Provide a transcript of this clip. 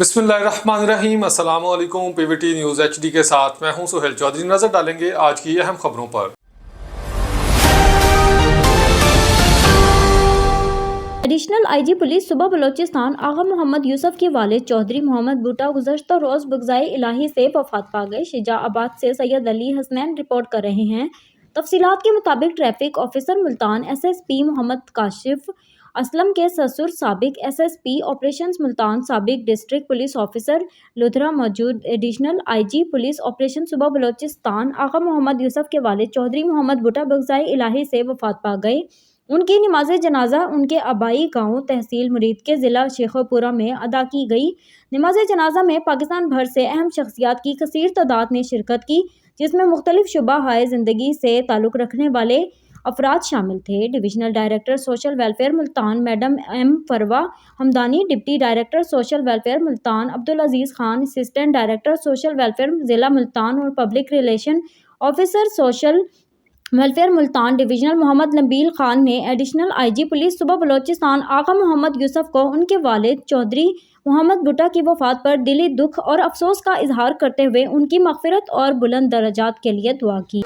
बिस्मिल्लाहिर्रहमानिर्रहीम। अस्सलाम वालेकुम। पीवीटी न्यूज़ HD के साथ मैं हूं सुहेल चौधरी। नजर डालेंगे आज की अहम खबरों पर। एडिशनल IG पुलिस सूबा बलोचिस्तान आगा मोहम्मद यूसुफ के वालिद चौधरी मोहम्मद भुट्टा गुज़श्ता रोज़ बग़ज़ाए इलाही से वफ़ात पा गए। शाजाबाद से सैयद अली हसनैन रिपोर्ट कर रहे हैं। तफसीलात के मुताबिक traffic officer Multan SSP Mohammad Kashif Aslam के ससुर साबिक SSP ऑपरेशंस मुल्तान साबिक डिस्ट्रिक्ट पुलिस ऑफिसर लुधरा मौजूद एडिशनल IG पुलिस ऑपरेशन सूबा बलोचिस्तान आगा मोहम्मद यूसुफ के वालिद चौधरी मोहम्मद भुट्टा बग़ज़ाए इलाही से वफ़ात पा गए। उनकी नमाज जनाजा उनके आबाई गांव तहसील मुरीद के ज़िला शेखपुरा में अदा की गई। नमाज जनाजा में पाकिस्तान भर से अहम शख्सियात की कसीर तादाद ने शिरकत की, जिसमें मुख्तलिफ शुबा हाय ज़िंदगी से ताल्लुक़ रखने वाले अफराद शामिल थे। Divisional director social welfare Multan madam M Farwa Hamdani, deputy director social welfare Multan Abdul Aziz Khan, assistant director social welfare ज़िला मुल्तान और public relation officer social welfare Multan divisional Mohammad Nabeel Khan ने एडिशनल IG पुलिस सूबा बलोचिस्तान आगा मोहम्मद यूसुफ को उनके वालिद चौधरी मोहम्मद भुट्टा की वफ़ात पर दिली दुख और अफसोस का इजहार करते हुए उनकी मग़फ़िरत और बुलंद दर्जात के लिए दुआ की।